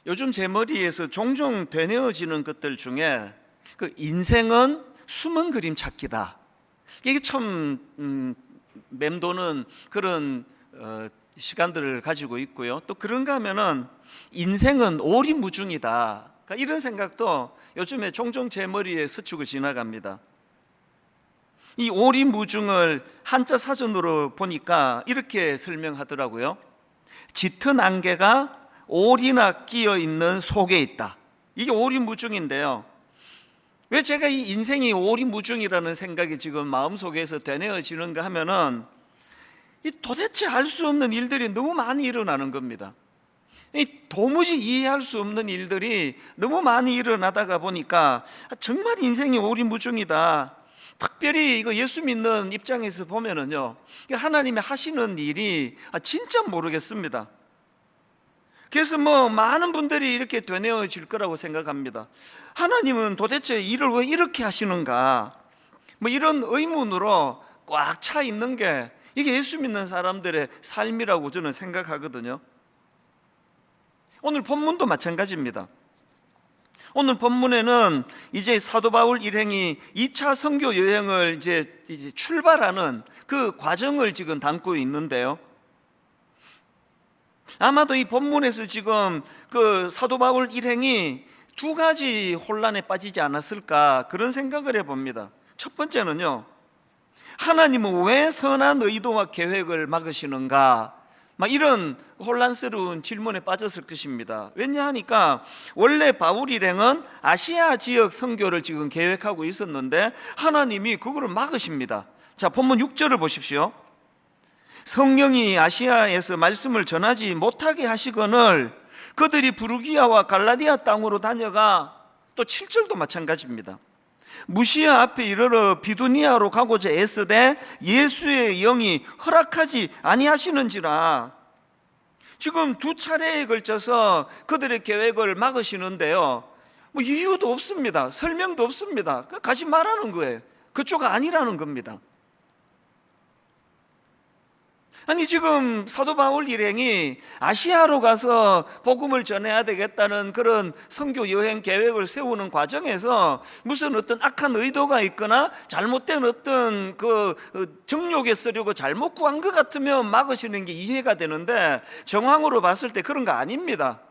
요즘 제 머리에서 종종 되뇌어지는 것들 중에 그 인생은 숨은 그림 찾기다. 이게 참 맴도는 그런 시간들을 가지고 있고요. 또 그런가 하면은 인생은 오리무중이다. 그러니까 이런 생각도 요즘에 종종 제 머리에 스치고 지나갑니다. 이 오리무중을 한자 사전으로 보니까 이렇게 설명하더라고요. 짙은 안개가 오리나 끼어 있는 속에 있다. 이게 오리무중인데요. 왜 제가 이 인생이 오리무중이라는 생각이 지금 마음속에서 되뇌어지는가 하면은 이 도대체 알 수 없는 일들이 너무 많이 일어나는 겁니다. 이 도무지 이해할 수 없는 일들이 너무 많이 일어나다가 보니까 정말 인생이 오리무중이다. 특별히 이거 예수 믿는 입장에서 보면은요, 하나님이 하시는 일이 진짜 모르겠습니다. 그래서 많은 분들이 이렇게 되뇌어질 거라고 생각합니다. 하나님은 도대체 일을 왜 이렇게 하시는가? 이런 의문으로 꽉 차 있는 게 이게 예수 믿는 사람들의 삶이라고 저는 생각하거든요. 오늘 본문도 마찬가지입니다. 오늘 본문에는 이제 사도 바울 일행이 2차 선교 여행을 이제 출발하는 그 과정을 지금 담고 있는데요. 아마도 이 본문에서 지금 그 사도 바울 일행이 두 가지 혼란에 빠지지 않았을까 그런 생각을 해봅니다. 첫 번째는요, 하나님은 왜 선한 의도와 계획을 막으시는가? 이런 혼란스러운 질문에 빠졌을 것입니다. 왜냐하니까 원래 바울 일행은 아시아 지역 선교를 지금 계획하고 있었는데 하나님이 그거를 막으십니다. 자, 본문 6절을 보십시오. 성령이 아시아에서 말씀을 전하지 못하게 하시거늘 그들이 부르기아와 갈라디아 땅으로 다녀가, 또 7절도 마찬가지입니다. 무시아 앞에 이르러 비두니아로 가고자 애쓰되 예수의 영이 허락하지 아니하시는지라. 지금 두 차례에 걸쳐서 그들의 계획을 막으시는데요, 이유도 없습니다. 설명도 없습니다. 가지 말라는 거예요. 그쪽 아니라는 겁니다. 아니, 지금 사도 바울 일행이 아시아로 가서 복음을 전해야 되겠다는 그런 선교 여행 계획을 세우는 과정에서 무슨 어떤 악한 의도가 있거나 잘못된 어떤 그 정욕에 쓰려고 잘못 구한 것 같으면 막으시는 게 이해가 되는데, 정황으로 봤을 때 그런 거 아닙니다.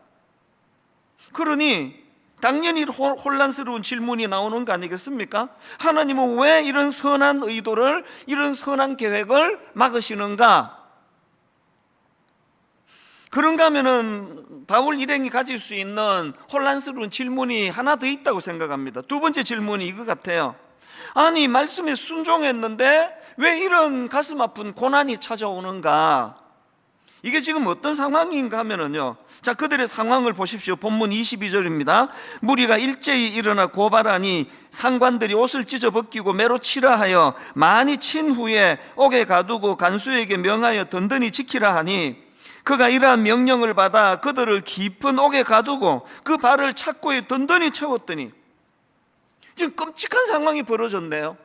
그러니 당연히 혼란스러운 질문이 나오는 거 아니겠습니까? 하나님은 왜 이런 선한 의도를, 이런 선한 계획을 막으시는가? 그런가 하면은 바울 일행이 가질 수 있는 혼란스러운 질문이 하나 더 있다고 생각합니다. 두 번째 질문이 이거 같아요. 아니, 말씀에 순종했는데 왜 이런 가슴 아픈 고난이 찾아오는가? 이게 지금 어떤 상황인가 하면은요, 자, 그들의 상황을 보십시오. 본문 22절입니다. 무리가 일제히 일어나 고발하니 상관들이 옷을 찢어 벗기고 매로 치라 하여 많이 친 후에 옥에 가두고 간수에게 명하여 든든히 지키라 하니, 그가 이러한 명령을 받아 그들을 깊은 옥에 가두고 그 발을 착고에 든든히 채웠더니, 지금 끔찍한 상황이 벌어졌네요.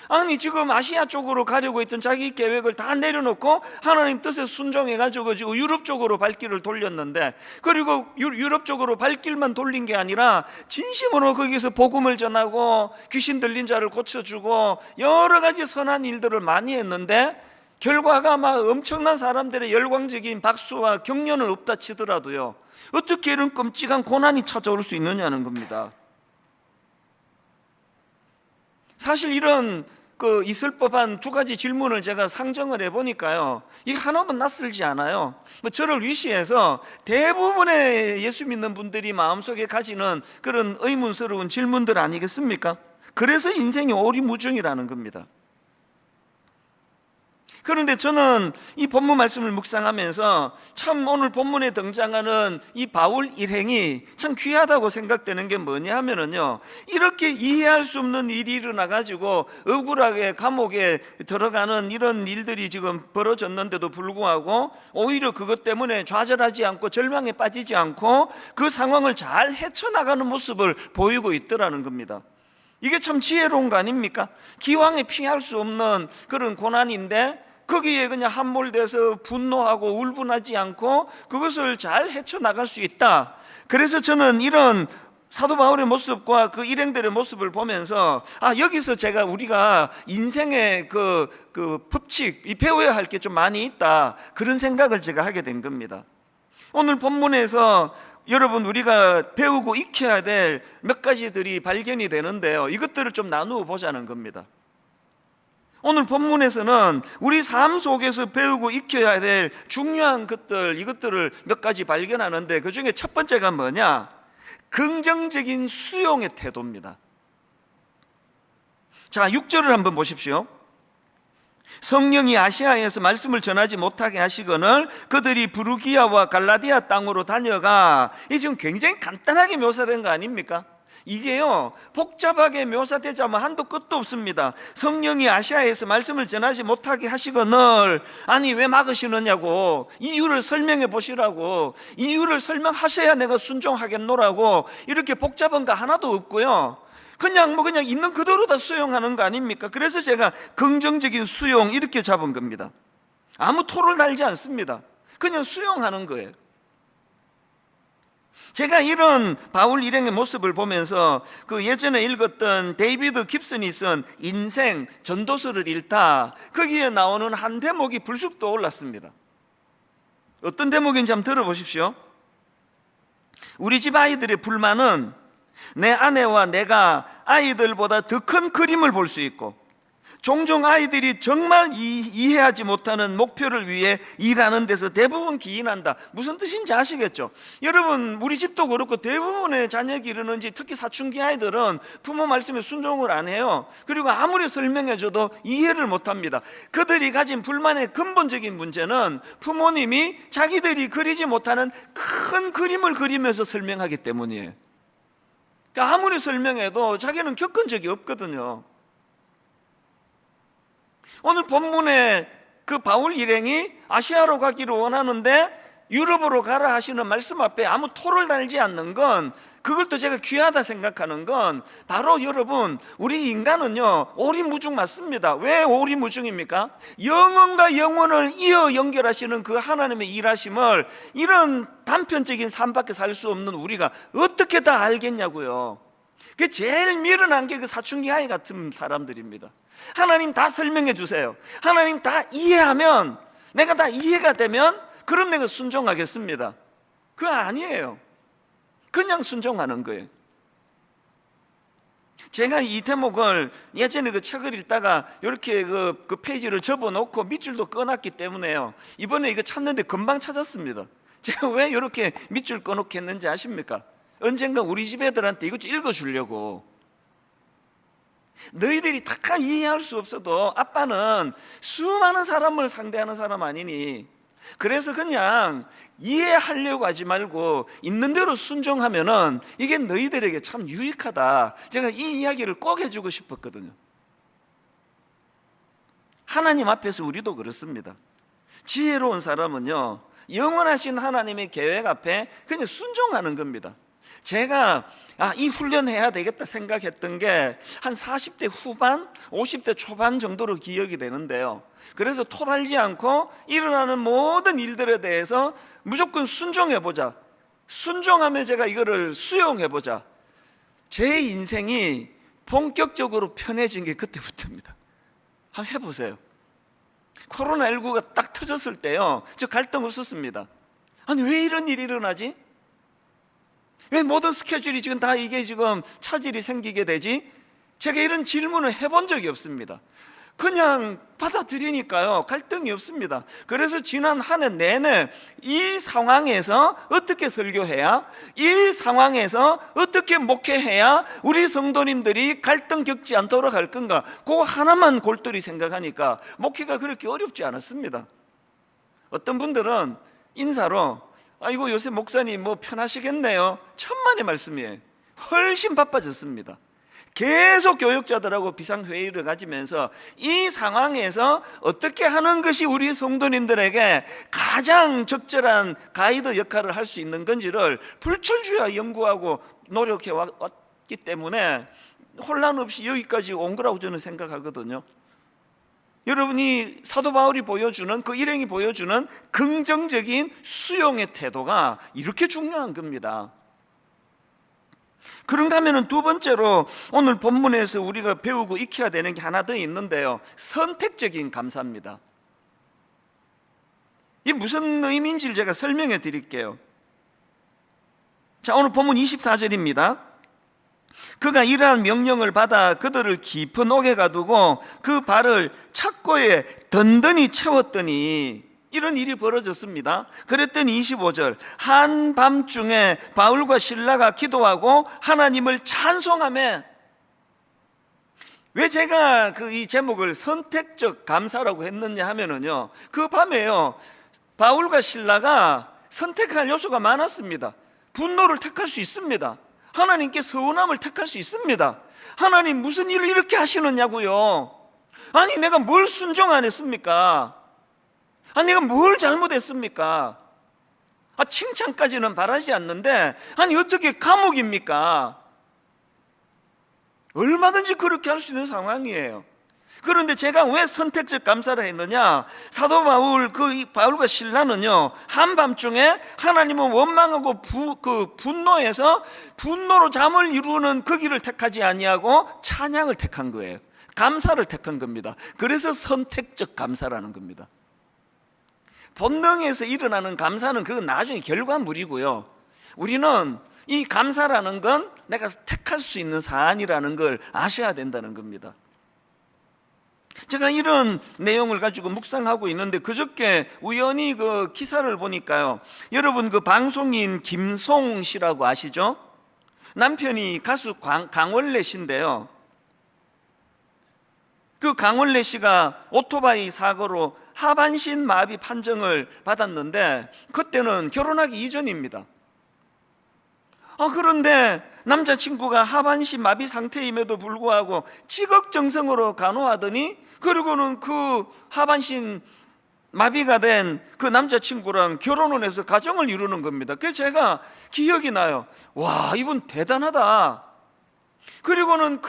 아니, 지금 아시아 쪽으로 가려고 했던 자기 계획을 다 내려놓고 하나님 뜻에 순종해가지고 지금 유럽 쪽으로 발길을 돌렸는데, 그리고 유럽 쪽으로 발길만 돌린 게 아니라 진심으로 거기서 복음을 전하고 귀신 들린 자를 고쳐주고 여러 가지 선한 일들을 많이 했는데, 결과가 막 엄청난 사람들의 열광적인 박수와 격려는 없다 치더라도요, 어떻게 이런 끔찍한 고난이 찾아올 수 있느냐는 겁니다. 사실 이런 있을 법한 두 가지 질문을 제가 상정을 해보니까요, 이게 하나도 낯설지 않아요. 저를 위시해서 대부분의 예수 믿는 분들이 마음속에 가지는 그런 의문스러운 질문들 아니겠습니까? 그래서 인생이 오리무중이라는 겁니다. 그런데 저는 이 본문 말씀을 묵상하면서 참 오늘 본문에 등장하는 이 바울 일행이 참 귀하다고 생각되는 게 뭐냐 하면은요, 이렇게 이해할 수 없는 일이 일어나가지고 억울하게 감옥에 들어가는 이런 일들이 지금 벌어졌는데도 불구하고 오히려 그것 때문에 좌절하지 않고 절망에 빠지지 않고 그 상황을 잘 헤쳐나가는 모습을 보이고 있더라는 겁니다. 이게 참 지혜로운 거 아닙니까? 기왕에 피할 수 없는 그런 고난인데 거기에 그냥 함몰돼서 분노하고 울분하지 않고 그것을 잘 헤쳐나갈 수 있다. 그래서 저는 이런 사도 바울의 모습과 그 일행들의 모습을 보면서 여기서 우리가 인생의 그 법칙, 이 배워야 할 게 좀 많이 있다, 그런 생각을 제가 하게 된 겁니다. 오늘 본문에서 여러분, 우리가 배우고 익혀야 될 몇 가지들이 발견이 되는데요, 이것들을 좀 나누어 보자는 겁니다. 오늘 본문에서는 우리 삶 속에서 배우고 익혀야 될 중요한 것들, 이것들을 몇 가지 발견하는데, 그 중에 첫 번째가 뭐냐? 긍정적인 수용의 태도입니다. 자, 6절을 한번 보십시오. 성령이 아시아에서 말씀을 전하지 못하게 하시거늘 그들이 부르기아와 갈라디아 땅으로 다녀가, 이 지금 굉장히 간단하게 묘사된 거 아닙니까? 이게요, 복잡하게 묘사되자면 한도 끝도 없습니다. 성령이 아시아에서 말씀을 전하지 못하게 하시거늘, 아니 왜 막으시느냐고, 이유를 설명해 보시라고, 이유를 설명하셔야 내가 순종하겠노라고, 이렇게 복잡한 거 하나도 없고요, 그냥 있는 그대로 다 수용하는 거 아닙니까? 그래서 제가 긍정적인 수용 이렇게 잡은 겁니다. 아무 토를 달지 않습니다. 그냥 수용하는 거예요. 제가 이런 바울 일행의 모습을 보면서 그 예전에 읽었던 데이비드 깁슨이 쓴 인생 전도서를 읽다, 거기에 나오는 한 대목이 불쑥 떠올랐습니다. 어떤 대목인지 한번 들어보십시오. 우리 집 아이들의 불만은 내 아내와 내가 아이들보다 더 큰 그림을 볼 수 있고, 종종 아이들이 정말 이해하지 못하는 목표를 위해 일하는 데서 대부분 기인한다. 무슨 뜻인지 아시겠죠? 여러분, 우리 집도 그렇고 대부분의 자녀 기르는지, 특히 사춘기 아이들은 부모 말씀에 순종을 안 해요. 그리고 아무리 설명해줘도 이해를 못합니다. 그들이 가진 불만의 근본적인 문제는 부모님이 자기들이 그리지 못하는 큰 그림을 그리면서 설명하기 때문이에요. 그러니까 아무리 설명해도 자기는 겪은 적이 없거든요. 오늘 본문에 그 바울 일행이 아시아로 가기를 원하는데 유럽으로 가라 하시는 말씀 앞에 아무 토를 달지 않는 건, 그걸 또 제가 귀하다 생각하는 건, 바로 여러분, 우리 인간은요 오리무중 맞습니다. 왜 오리무중입니까? 영혼과 영혼을 이어 연결하시는 그 하나님의 일하심을 이런 단편적인 삶밖에 살 수 없는 우리가 어떻게 다 알겠냐고요. 그 제일 미련한 게 그 사춘기 아이 같은 사람들입니다. 하나님 다 설명해 주세요. 하나님 다 이해하면, 내가 다 이해가 되면 그럼 내가 순종하겠습니다. 그거 아니에요. 그냥 순종하는 거예요. 제가 이 대목을 예전에 그 책을 읽다가 이렇게 그 페이지를 접어놓고 밑줄도 꺼놨기 때문에요, 이번에 이거 찾는데 금방 찾았습니다. 제가 왜 이렇게 밑줄 꺼놓게 했는지 아십니까? 언젠가 우리 집 애들한테 이것 좀 읽어주려고. 너희들이 다 이해할 수 없어도 아빠는 수많은 사람을 상대하는 사람 아니니, 그래서 그냥 이해하려고 하지 말고 있는 대로 순종하면은 이게 너희들에게 참 유익하다. 제가 이 이야기를 꼭 해주고 싶었거든요. 하나님 앞에서 우리도 그렇습니다. 지혜로운 사람은요, 영원하신 하나님의 계획 앞에 그냥 순종하는 겁니다. 제가 이 훈련해야 되겠다 생각했던 게 한 40대 후반, 50대 초반 정도로 기억이 되는데요, 그래서 토 달지 않고 일어나는 모든 일들에 대해서 무조건 순종해보자, 순종하면 제가 이거를 수용해보자, 제 인생이 본격적으로 편해진 게 그때부터입니다. 한번 해보세요. 코로나19가 딱 터졌을 때요, 저 갈등 없었습니다. 아니 왜 이런 일이 일어나지? 왜 모든 스케줄이 지금 다 이게 지금 차질이 생기게 되지? 제가 이런 질문을 해본 적이 없습니다. 그냥 받아들이니까요, 갈등이 없습니다. 그래서 지난 한 해 내내 이 상황에서 어떻게 설교해야, 이 상황에서 어떻게 목회해야 우리 성도님들이 갈등 겪지 않도록 할 건가, 그거 하나만 골똘히 생각하니까 목회가 그렇게 어렵지 않았습니다. 어떤 분들은 인사로 아이고 요새 목사님 뭐 편하시겠네요, 천만의 말씀이에요. 훨씬 바빠졌습니다. 계속 교육자들하고 비상회의를 가지면서 이 상황에서 어떻게 하는 것이 우리 성도님들에게 가장 적절한 가이드 역할을 할 수 있는 건지를 불철주야 연구하고 노력해 왔기 때문에 혼란 없이 여기까지 온 거라고 저는 생각하거든요. 여러분이 사도 바울이 보여주는, 그 일행이 보여주는 긍정적인 수용의 태도가 이렇게 중요한 겁니다. 그런가 하면 두 번째로 오늘 본문에서 우리가 배우고 익혀야 되는 게 하나 더 있는데요, 선택적인 감사입니다. 이게 무슨 의미인지를 제가 설명해 드릴게요. 자, 오늘 본문 24절입니다. 그가 이러한 명령을 받아 그들을 깊은 옥에 가두고 그 발을 착고에 든든히 채웠더니, 이런 일이 벌어졌습니다. 그랬더니 25절, 한밤중에 바울과 실라가 기도하고 하나님을 찬송하며. 왜 제가 이 제목을 선택적 감사라고 했느냐 하면은요, 그 밤에요, 바울과 실라가 선택할 요소가 많았습니다. 분노를 택할 수 있습니다. 하나님께 서운함을 택할 수 있습니다. 하나님 무슨 일을 이렇게 하시느냐고요. 아니 내가 뭘 순종 안 했습니까? 아니 내가 뭘 잘못했습니까? 칭찬까지는 바라지 않는데 아니 어떻게 감옥입니까? 얼마든지 그렇게 할 수 있는 상황이에요. 그런데 제가 왜 선택적 감사를 했느냐, 사도 바울과 실라는요, 한밤중에 하나님은 원망하고 분노해서 분노로 잠을 이루는 그 길을 택하지 아니하고 찬양을 택한 거예요. 감사를 택한 겁니다. 그래서 선택적 감사라는 겁니다. 본능에서 일어나는 감사는 그건 나중에 결과물이고요, 우리는 이 감사라는 건 내가 택할 수 있는 사안이라는 걸 아셔야 된다는 겁니다. 제가 이런 내용을 가지고 묵상하고 있는데 그저께 우연히 그 기사를 보니까요, 여러분 그 방송인 김송 씨라고 아시죠? 남편이 가수 강원래 씨인데요, 그 강원래 씨가 오토바이 사고로 하반신 마비 판정을 받았는데 그때는 결혼하기 이전입니다. 그런데 남자친구가 하반신 마비 상태임에도 불구하고 지극정성으로 간호하더니, 그리고는 그 하반신 마비가 된 그 남자친구랑 결혼을 해서 가정을 이루는 겁니다. 그래서 제가 기억이 나요. 와, 이분 대단하다. 그리고는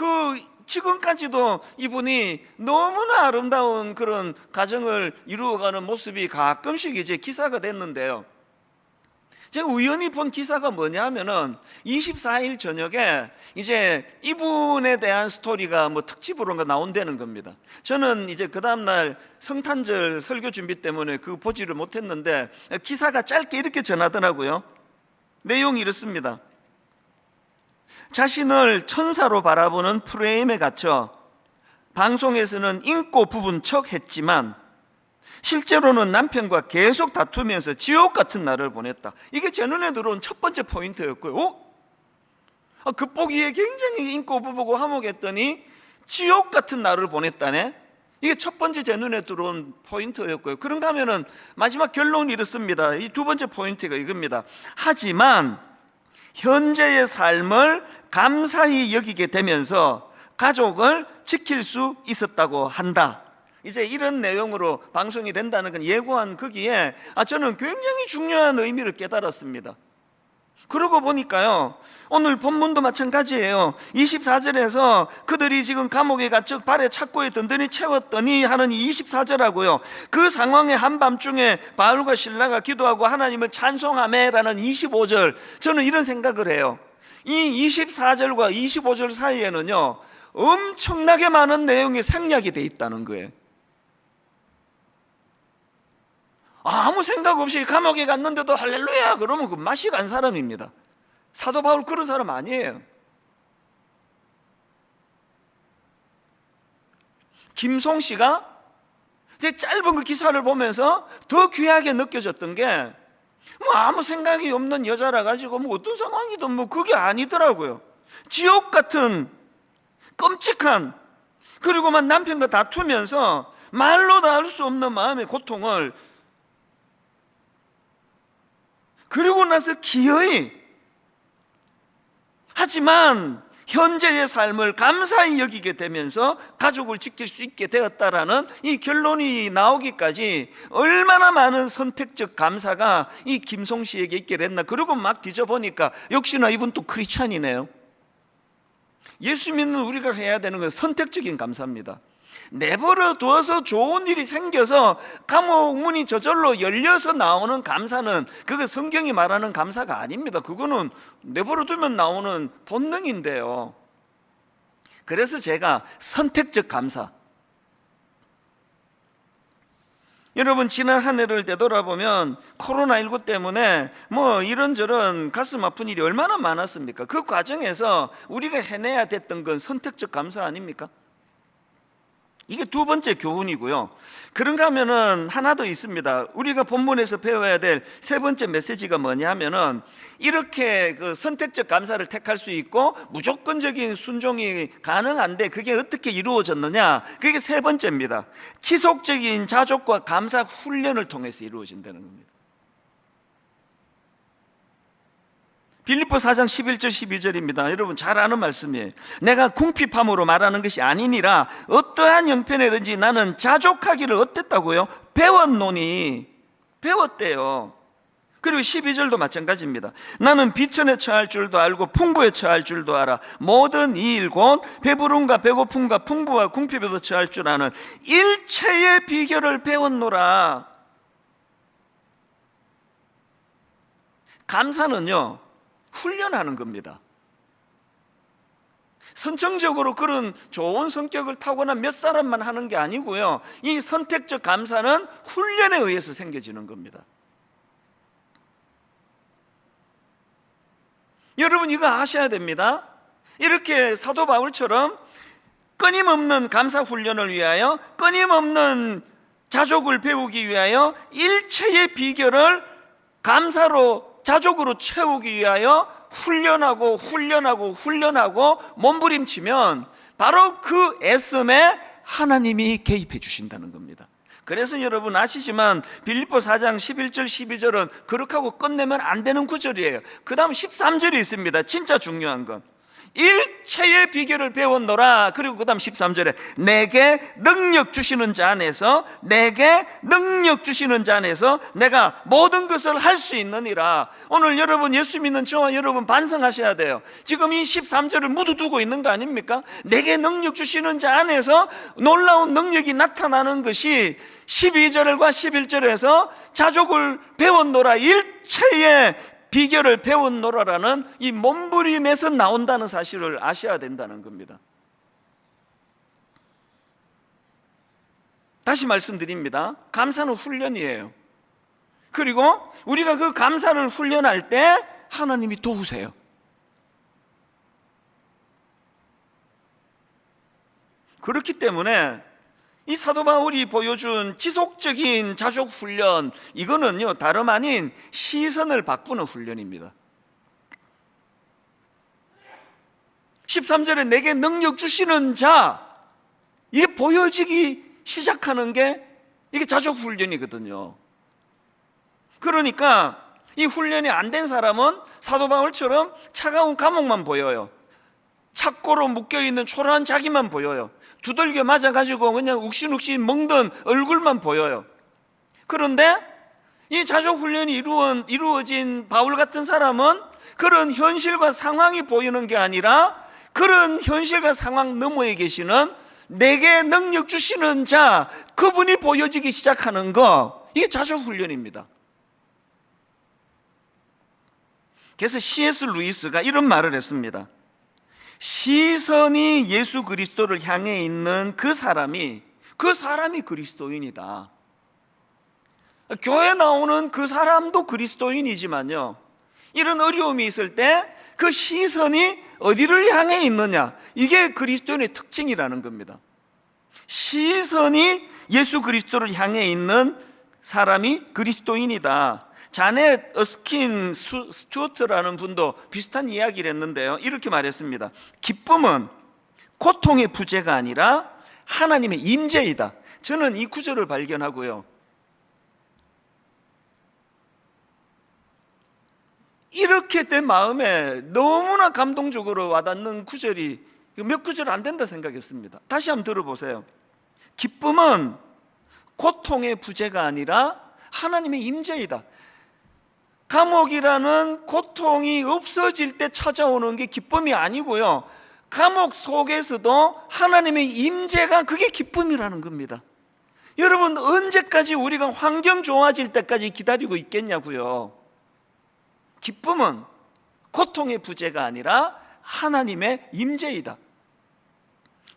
지금까지도 이분이 너무나 아름다운 그런 가정을 이루어가는 모습이 가끔씩 이제 기사가 됐는데요, 제가 우연히 본 기사가 뭐냐 하면은 24일 저녁에 이제 이분에 대한 스토리가 특집으로 나온다는 겁니다. 저는 이제 그 다음날 성탄절 설교 준비 때문에 보지를 못했는데 기사가 짧게 이렇게 전하더라고요. 내용이 이렇습니다. 자신을 천사로 바라보는 프레임에 갇혀 방송에서는 인고 부분 척 했지만 실제로는 남편과 계속 다투면서 지옥 같은 날을 보냈다. 이게 제 눈에 들어온 첫 번째 포인트였고요. 겉보기에 굉장히 인고 부부고 화목했더니 지옥 같은 날을 보냈다네. 이게 첫 번째 제 눈에 들어온 포인트였고요. 그런가 하면은 마지막 결론이 이렇습니다. 이 두 번째 포인트가 이겁니다. 하지만 현재의 삶을 감사히 여기게 되면서 가족을 지킬 수 있었다고 한다. 이제 이런 내용으로 방송이 된다는 건 예고한 거기에 저는 굉장히 중요한 의미를 깨달았습니다. 그러고 보니까요, 오늘 본문도 마찬가지예요. 24절에서 그들이 지금 감옥에 갇혀 발에 착고에 든든히 채웠더니 하는 이 24절하고요, 그 상황의 한밤중에 바울과 실라가 기도하고 하나님을 찬송하매라는 25절, 저는 이런 생각을 해요. 이 24절과 25절 사이에는요, 엄청나게 많은 내용이 생략이 돼 있다는 거예요. 아무 생각 없이 감옥에 갔는데도 할렐루야 그러면 그 맛이 간 사람입니다. 사도 바울 그런 사람 아니에요. 김송 씨가 이제 짧은 그 기사를 보면서 더 귀하게 느껴졌던 게 아무 생각이 없는 여자라 가지고 어떤 상황이든 그게 아니더라고요. 지옥 같은 끔찍한, 그리고 남편과 다투면서 말로 다 할 수 없는 마음의 고통을, 그리고 나서 기어이, 하지만 현재의 삶을 감사히 여기게 되면서 가족을 지킬 수 있게 되었다라는 이 결론이 나오기까지 얼마나 많은 선택적 감사가 이 김송 씨에게 있게 됐나. 그리고 막 뒤져보니까 역시나 이분 또 크리스찬이네요. 예수 믿는 우리가 해야 되는 건 선택적인 감사입니다. 내버려 두어서 좋은 일이 생겨서 감옥 문이 저절로 열려서 나오는 감사는 그거 성경이 말하는 감사가 아닙니다. 그거는 내버려 두면 나오는 본능인데요. 그래서 제가 선택적 감사, 여러분 지난 한 해를 되돌아보면 코로나19 때문에 뭐 이런저런 가슴 아픈 일이 얼마나 많았습니까? 그 과정에서 우리가 해내야 됐던 건 선택적 감사 아닙니까? 이게 두 번째 교훈이고요. 그런가 하면은 하나 더 있습니다. 우리가 본문에서 배워야 될 세 번째 메시지가 뭐냐면은 이렇게 그 선택적 감사를 택할 수 있고 무조건적인 순종이 가능한데 그게 어떻게 이루어졌느냐? 그게 세 번째입니다. 지속적인 자족과 감사 훈련을 통해서 이루어진다는 겁니다. 빌립보 4장 11절 12절입니다. 여러분 잘 아는 말씀이에요. 내가 궁핍함으로 말하는 것이 아니니라 어떠한 형편에든지 나는 자족하기를 어땠다고요? 배웠노니. 배웠대요. 그리고 12절도 마찬가지입니다. 나는 비천에 처할 줄도 알고 풍부에 처할 줄도 알아. 모든 이 일 곧 배부름과 배고픔과 풍부와 궁핍에도 처할 줄 아는 일체의 비결을 배웠노라. 감사는요 훈련하는 겁니다. 선천적으로 그런 좋은 성격을 타고난 몇 사람만 하는 게 아니고요, 이 선택적 감사는 훈련에 의해서 생겨지는 겁니다. 여러분 이거 아셔야 됩니다. 이렇게 사도 바울처럼 끊임없는 감사 훈련을 위하여, 끊임없는 자족을 배우기 위하여 일체의 비결을 감사로 자족으로 채우기 위하여 훈련하고 몸부림치면 바로 그 애씀에 하나님이 개입해 주신다는 겁니다. 그래서 여러분 아시지만 빌립보 4장 11절 12절은 그렇게 하고 끝내면 안 되는 구절이에요. 그 다음 13절이 있습니다. 진짜 중요한 건 일체의 비결을 배웠노라. 그리고 그 다음 13절에 내게 능력 주시는 자 안에서, 내게 능력 주시는 자 안에서 내가 모든 것을 할 수 있느니라. 오늘 여러분 예수 믿는 저와 여러분 반성하셔야 돼요. 지금 이 13절을 묻어두고 있는 거 아닙니까? 내게 능력 주시는 자 안에서 놀라운 능력이 나타나는 것이 12절과 11절에서 자족을 배웠노라, 일체의 비결을 배웠노라라는 이 몸부림에서 나온다는 사실을 아셔야 된다는 겁니다. 다시 말씀드립니다. 감사는 훈련이에요. 그리고 우리가 그 감사를 훈련할 때 하나님이 도우세요. 그렇기 때문에 이 사도 바울이 보여준 지속적인 자족 훈련, 이거는요 다름 아닌 시선을 바꾸는 훈련입니다. 13절에 내게 능력 주시는 자, 이게 보여지기 시작하는 게 이게 자족 훈련이거든요. 그러니까 이 훈련이 안 된 사람은 사도 바울처럼 차가운 감옥만 보여요. 착고로 묶여있는 초라한 자기만 보여요. 두들겨 맞아가지고 그냥 욱신욱신 멍든 얼굴만 보여요. 그런데 이 자족훈련이 이루어진 바울 같은 사람은 그런 현실과 상황이 보이는 게 아니라 그런 현실과 상황 너머에 계시는 내게 능력 주시는 자, 그분이 보여지기 시작하는 거, 이게 자족훈련입니다. 그래서 C.S. 루이스가 이런 말을 했습니다. 시선이 예수 그리스도를 향해 있는 그 사람이 그리스도인이다. 교회 나오는 그 사람도 그리스도인이지만요, 이런 어려움이 있을 때 그 시선이 어디를 향해 있느냐, 이게 그리스도인의 특징이라는 겁니다. 시선이 예수 그리스도를 향해 있는 사람이 그리스도인이다. 자넷 어스킨 스튜어트라는 분도 비슷한 이야기를 했는데요, 이렇게 말했습니다. 기쁨은 고통의 부재가 아니라 하나님의 임재이다. 저는 이 구절을 발견하고요, 이렇게 내 마음에 너무나 감동적으로 와닿는 구절이 몇 구절 안 된다 생각했습니다. 다시 한번 들어보세요. 기쁨은 고통의 부재가 아니라 하나님의 임재이다. 감옥이라는 고통이 없어질 때 찾아오는 게 기쁨이 아니고요, 감옥 속에서도 하나님의 임재가 그게 기쁨이라는 겁니다. 여러분, 언제까지 우리가 환경 좋아질 때까지 기다리고 있겠냐고요. 기쁨은 고통의 부재가 아니라 하나님의 임재이다.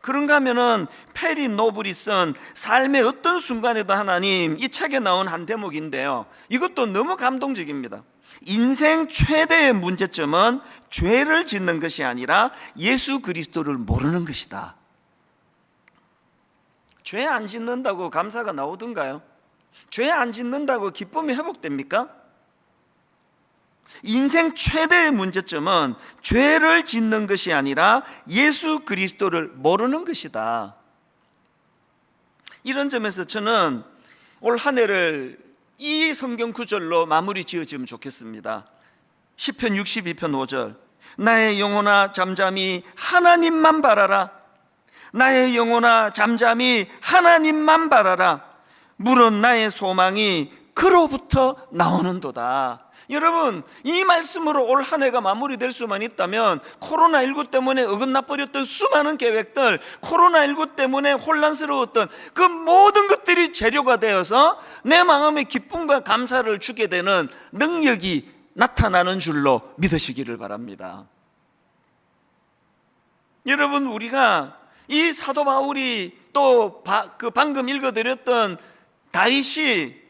그런가 하면은 페리 노블이 쓴 삶의 어떤 순간에도 하나님, 이 책에 나온 한 대목인데요, 이것도 너무 감동적입니다. 인생 최대의 문제점은 죄를 짓는 것이 아니라 예수 그리스도를 모르는 것이다. 죄 안 짓는다고 감사가 나오던가요? 죄 안 짓는다고 기쁨이 회복됩니까? 인생 최대의 문제점은 죄를 짓는 것이 아니라 예수 그리스도를 모르는 것이다. 이런 점에서 저는 올 한 해를 이 성경 구절로 마무리 지어지면 좋겠습니다. 시편 62편 5절, 나의 영혼아 잠잠히 하나님만 바라라. 나의 영혼아 잠잠히 하나님만 바라라. 물은 나의 소망이 그로부터 나오는도다. 여러분, 이 말씀으로 올 한 해가 마무리될 수만 있다면 코로나19 때문에 어긋나버렸던 수많은 계획들, 코로나19 때문에 혼란스러웠던 그 모든 것들이 재료가 되어서 내 마음에 기쁨과 감사를 주게 되는 능력이 나타나는 줄로 믿으시기를 바랍니다. 여러분, 우리가 이 사도 바울이 또 방금 읽어드렸던 다윗이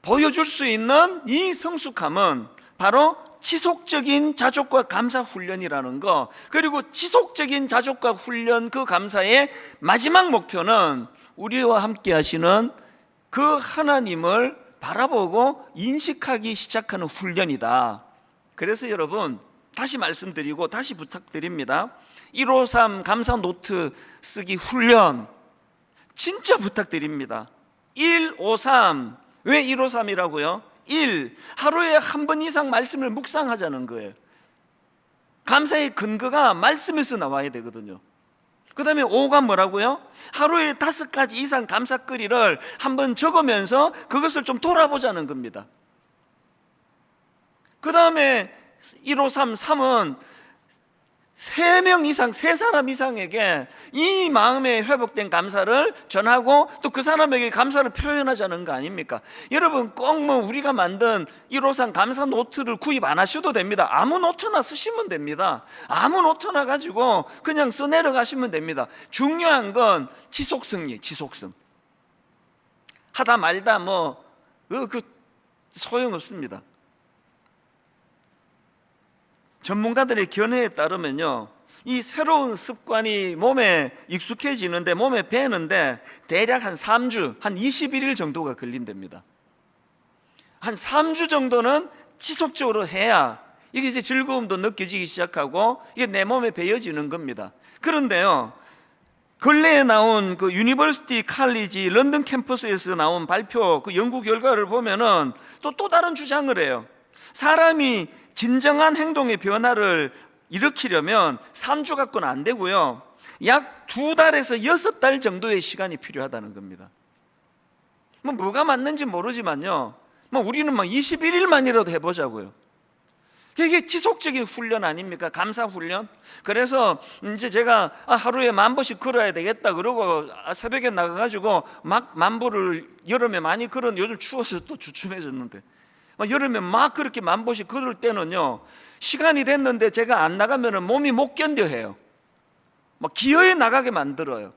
보여줄 수 있는 이 성숙함은 바로 지속적인 자족과 감사 훈련이라는 거, 그리고 지속적인 자족과 훈련, 그 감사의 마지막 목표는 우리와 함께 하시는 그 하나님을 바라보고 인식하기 시작하는 훈련이다. 그래서 여러분, 다시 말씀드리고 다시 부탁드립니다. 153 감사 노트 쓰기 훈련 진짜 부탁드립니다. 153, 왜 153이라고요? 1, 하루에 한 번 이상 말씀을 묵상하자는 거예요. 감사의 근거가 말씀에서 나와야 되거든요. 그 다음에 5가 뭐라고요? 하루에 5가지 이상 감사거리를 한번 적으면서 그것을 좀 돌아보자는 겁니다. 그 다음에 153, 3은 3명 이상, 3사람 이상에게 이 마음에 회복된 감사를 전하고 또 그 사람에게 감사를 표현하자는 거 아닙니까? 여러분, 꼭 뭐 우리가 만든 153 감사 노트를 구입 안 하셔도 됩니다. 아무 노트나 쓰시면 됩니다. 아무 노트나 가지고 그냥 써 내려가시면 됩니다. 중요한 건 지속성이에요. 지속성. 하다 말다 소용없습니다. 전문가들의 견해에 따르면요, 이 새로운 습관이 몸에 익숙해지는데, 몸에 배는데 대략 한 3주, 한 21일 정도가 걸린답니다. 한 3주 정도는 지속적으로 해야 이게 이제 즐거움도 느껴지기 시작하고 이게 내 몸에 배어지는 겁니다. 그런데요, 근래에 나온 그 유니버시티 칼리지 런던 캠퍼스에서 나온 발표, 그 연구 결과를 보면은 또 다른 주장을 해요. 사람이 진정한 행동의 변화를 일으키려면 3주 갖고는 안 되고요, 약 2달에서 6달 정도의 시간이 필요하다는 겁니다. 뭐가 맞는지 모르지만요, 우리는 21일만이라도 해보자고요. 이게 지속적인 훈련 아닙니까? 감사 훈련. 그래서 이제 제가 하루에 10,000보씩 걸어야 되겠다 그러고 새벽에 나가가지고 막 10,000보를 여름에 많이 걸은, 요즘 추워서 또 주춤해졌는데 여름에 막 그렇게 10,000보씩 걸을 때는요, 시간이 됐는데 제가 안 나가면 몸이 못 견뎌 해요. 기어에 나가게 만들어요.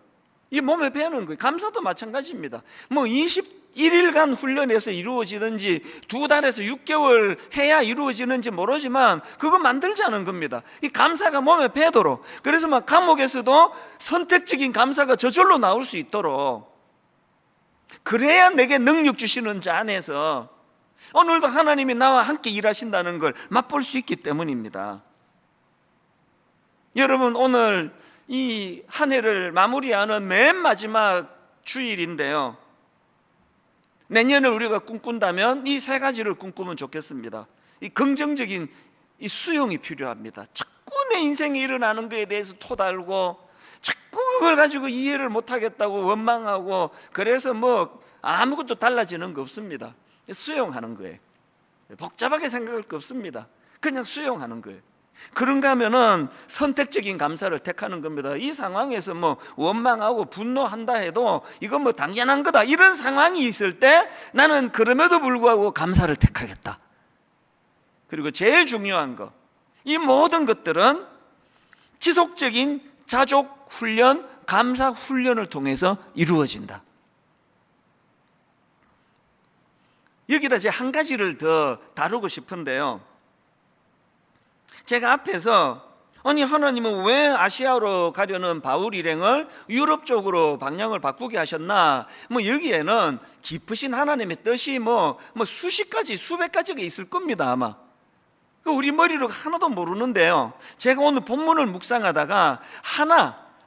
이 몸에 배는 거예요. 감사도 마찬가지입니다. 21일간 훈련해서 이루어지는지 2달에서 6개월 해야 이루어지는지 모르지만 그거 만들자는 겁니다. 이 감사가 몸에 배도록. 그래서 감옥에서도 선택적인 감사가 저절로 나올 수 있도록, 그래야 내게 능력 주시는 자 안에서 오늘도 하나님이 나와 함께 일하신다는 걸 맛볼 수 있기 때문입니다. 여러분, 오늘 이 한 해를 마무리하는 맨 마지막 주일인데요, 내년을 우리가 꿈꾼다면 이 3가지를 꿈꾸면 좋겠습니다. 이 긍정적인 이 수용이 필요합니다. 자꾸 내 인생에 일어나는 것에 대해서 토달고 자꾸 그걸 가지고 이해를 못하겠다고 원망하고, 그래서 아무것도 달라지는 거 없습니다. 수용하는 거예요. 복잡하게 생각할 거 없습니다. 그냥 수용하는 거예요. 그런가 하면은 선택적인 감사를 택하는 겁니다. 이 상황에서 뭐 원망하고 분노한다 해도 이건 뭐 당연한 거다, 이런 상황이 있을 때 나는 그럼에도 불구하고 감사를 택하겠다. 그리고 제일 중요한 거, 이 모든 것들은 지속적인 자족 훈련, 감사 훈련을 통해서 이루어진다. 여기다 이제 한 가지를 더 다루고 싶은데요. 제가 앞에서 아니 하나님은 왜 아시아로 가려는 바울 일행을 유럽 쪽으로 방향을 바꾸게 하셨나? 뭐 여기에는 깊으신 하나님의 뜻이 뭐 수십 가지, 수백 가지가 있을 겁니다, 아마. 우리 머리로 하나도 모르는데요. 제가 오늘 본문을 묵상하다가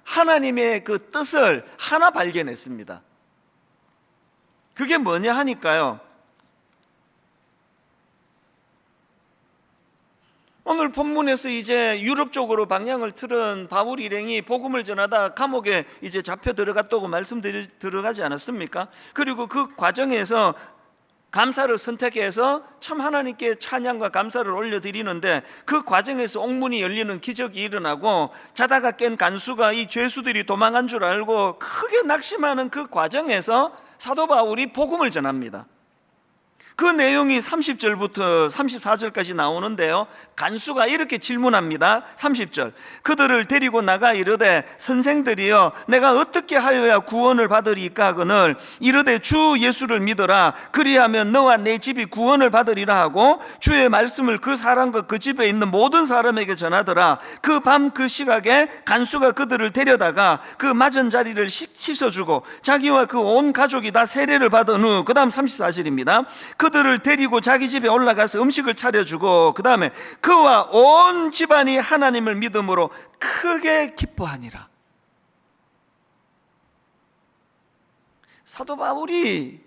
하나님의 그 뜻을 하나 발견했습니다. 그게 뭐냐 하니까요, 오늘 본문에서 이제 유럽 쪽으로 방향을 틀은 바울 일행이 복음을 전하다 감옥에 이제 잡혀 들어갔다고 들어가지 않았습니까? 그리고 그 과정에서 감사를 선택해서 참 하나님께 찬양과 감사를 올려드리는데, 그 과정에서 옥문이 열리는 기적이 일어나고 자다가 깬 간수가 이 죄수들이 도망한 줄 알고 크게 낙심하는 그 과정에서 사도 바울이 복음을 전합니다. 그 내용이 30절부터 34절까지 나오는데요, 간수가 이렇게 질문합니다. 30절, 그들을 데리고 나가 이르되 선생들이여 내가 어떻게 하여야 구원을 받으리까 하거늘 이르되 주 예수를 믿어라, 그리하면 너와 내 집이 구원을 받으리라 하고 주의 말씀을 그 사람과 그 집에 있는 모든 사람에게 전하더라. 그 밤 그 시각에 간수가 그들을 데려다가 그 맞은 자리를 씻어주고 자기와 그 온 가족이 다 세례를 받은 후, 그 다음 34절입니다. 그들을 데리고 자기 집에 올라가서 음식을 차려주고 그 다음에 그와 온 집안이 하나님을 믿음으로 크게 기뻐하니라. 사도 바울이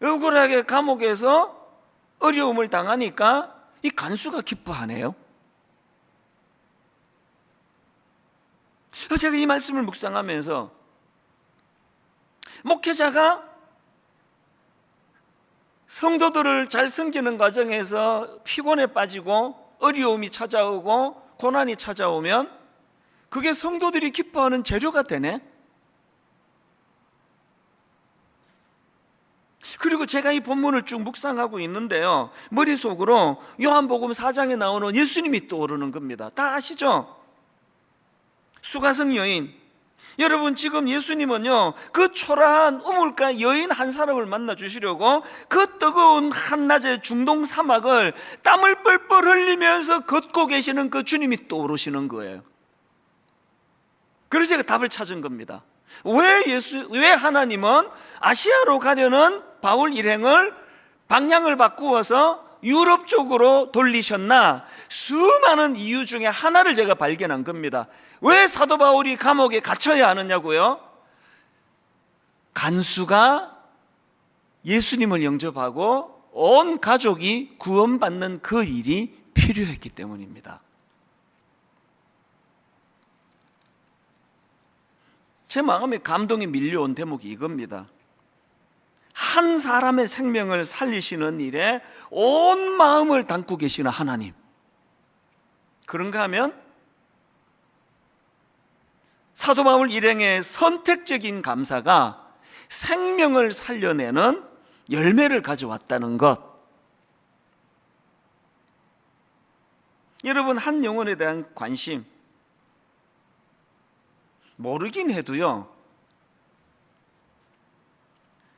억울하게 감옥에서 어려움을 당하니까 이 간수가 기뻐하네요. 제가 이 말씀을 묵상하면서 목회자가 성도들을 잘 섬기는 과정에서 피곤에 빠지고 어려움이 찾아오고 고난이 찾아오면 그게 성도들이 기뻐하는 재료가 되네. 그리고 제가 이 본문을 쭉 묵상하고 있는데요, 머릿속으로 요한복음 4장에 나오는 예수님이 떠오르는 겁니다. 다 아시죠? 수가성 여인. 여러분, 지금 예수님은요, 그 초라한 우물가 여인 한 사람을 만나 주시려고 그 뜨거운 한낮의 중동 사막을 땀을 뻘뻘 흘리면서 걷고 계시는 그 주님이 떠오르시는 거예요. 그래서 제가 답을 찾은 겁니다. 왜 하나님은 아시아로 가려는 바울 일행을 방향을 바꾸어서 유럽 쪽으로 돌리셨나? 수많은 이유 중에 하나를 제가 발견한 겁니다. 왜 사도 바울이 감옥에 갇혀야 하느냐고요? 간수가 예수님을 영접하고 온 가족이 구원받는 그 일이 필요했기 때문입니다. 제 마음에 감동이 밀려온 대목이 이겁니다. 한 사람의 생명을 살리시는 일에 온 마음을 담고 계시는 하나님. 그런가 하면 사도 바울 일행의 선택적인 감사가 생명을 살려내는 열매를 가져왔다는 것. 여러분, 한 영혼에 대한 관심 모르긴 해도요,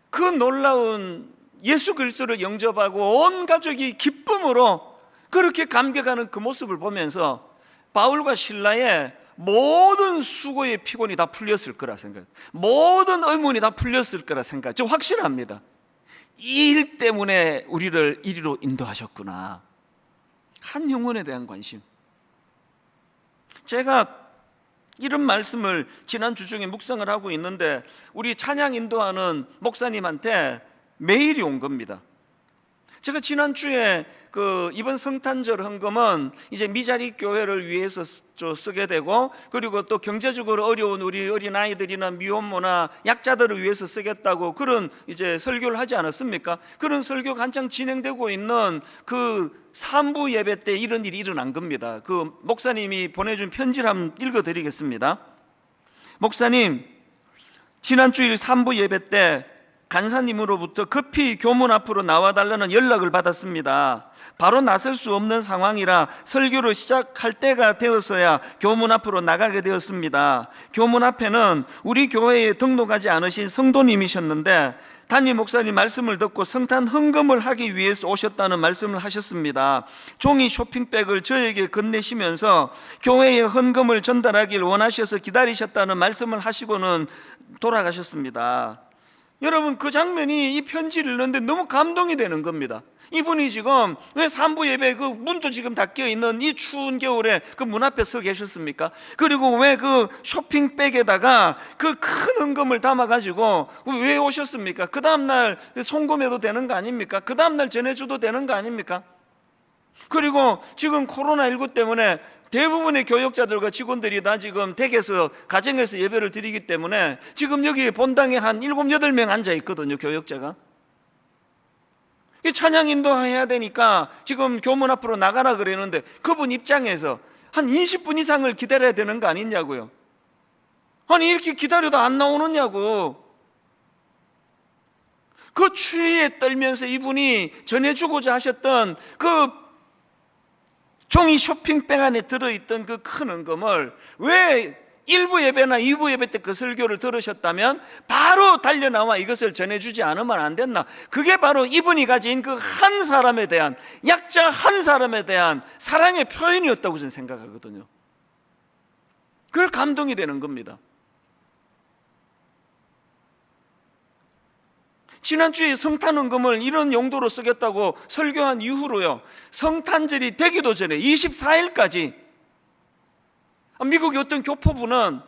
그 놀라운 예수 그리스도를 영접하고 온 가족이 기쁨으로 그렇게 감격하는 그 모습을 보면서 바울과 실라의 모든 수고의 피곤이 다 풀렸을 거라 생각, 모든 의문이 다 풀렸을 거라 생각, 저 확신합니다. 이 일 때문에 우리를 이리로 인도하셨구나. 한 영혼에 대한 관심. 제가 이런 말씀을 지난 주 중에 묵상을 하고 있는데 우리 찬양 인도하는 목사님한테 메일이 온 겁니다. 제가 지난주에 이번 성탄절 헌금은 이제 미자립 교회를 위해서 쓰게 되고, 그리고 또 경제적으로 어려운 우리 어린아이들이나 미혼모나 약자들을 위해서 쓰겠다고 그런 이제 설교를 하지 않았습니까? 그런 설교가 한창 진행되고 있는 산부 예배 때 이런 일이 일어난 겁니다. 목사님이 보내준 편지를 한번 읽어드리겠습니다. 목사님, 지난 주일 산부 예배 때 간사님으로부터 급히 교문 앞으로 나와달라는 연락을 받았습니다. 바로 나설 수 없는 상황이라 설교를 시작할 때가 되어서야 교문 앞으로 나가게 되었습니다. 교문 앞에는 우리 교회에 등록하지 않으신 성도님이셨는데 담임 목사님 말씀을 듣고 성탄 헌금을 하기 위해서 오셨다는 말씀을 하셨습니다. 종이 쇼핑백을 저에게 건네시면서 교회에 헌금을 전달하길 원하셔서 기다리셨다는 말씀을 하시고는 돌아가셨습니다. 여러분, 그 장면이 이 편지를 읽는데 너무 감동이 되는 겁니다. 이분이 지금 왜 산부 예배 문도 지금 닫혀 있는 이 추운 겨울에 문 앞에 서 계셨습니까? 그리고 왜 쇼핑백에다가 큰 헌금을 담아가지고 왜 오셨습니까? 그 다음날 송금해도 되는 거 아닙니까? 그 다음날 전해줘도 되는 거 아닙니까? 그리고 지금 코로나19 때문에 대부분의 교역자들과 직원들이 다 지금 댁에서, 가정에서 예배를 드리기 때문에 지금 여기 본당에 한 7, 8명 앉아 있거든요, 교역자가. 이 찬양 인도해야 되니까 지금 교문 앞으로 나가라 그러는데 그분 입장에서 한 20분 이상을 기다려야 되는 거 아니냐고요. 아니, 이렇게 기다려도 안 나오느냐고. 그 추위에 떨면서 이분이 전해주고자 하셨던 종이 쇼핑백 안에 들어있던 큰 헌금을 왜 1부 예배나 2부 예배 때 그 설교를 들으셨다면 바로 달려나와 이것을 전해주지 않으면 안 됐나? 그게 바로 이분이 가진 한 사람에 대한, 약자 한 사람에 대한 사랑의 표현이었다고 저는 생각하거든요. 그걸 감동이 되는 겁니다. 지난주에 성탄 헌금을 이런 용도로 쓰겠다고 설교한 이후로요, 성탄절이 되기도 전에 24일까지 미국의 어떤 교포부는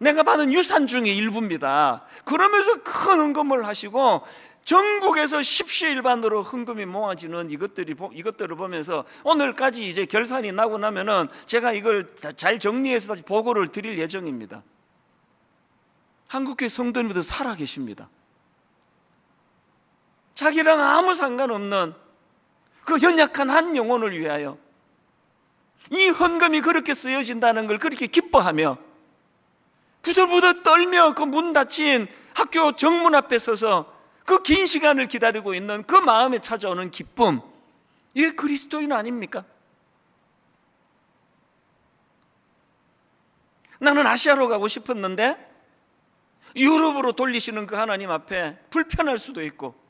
내가 받은 유산 중의 일부입니다. 그러면서 큰 헌금을 하시고 전국에서 십시일반으로 헌금이 모아지는 이것들을 보면서 오늘까지 이제 결산이 나고 나면은 제가 이걸 잘 정리해서 다시 보고를 드릴 예정입니다. 한국교회 성도님들 살아 계십니다. 자기랑 아무 상관없는 연약한 한 영혼을 위하여 이 헌금이 그렇게 쓰여진다는 걸 그렇게 기뻐하며 부들부들 떨며 문 닫힌 학교 정문 앞에 서서 긴 시간을 기다리고 있는 그 마음에 찾아오는 기쁨, 이게 그리스도인 아닙니까? 나는 아시아로 가고 싶었는데 유럽으로 돌리시는 그 하나님 앞에 불편할 수도 있고,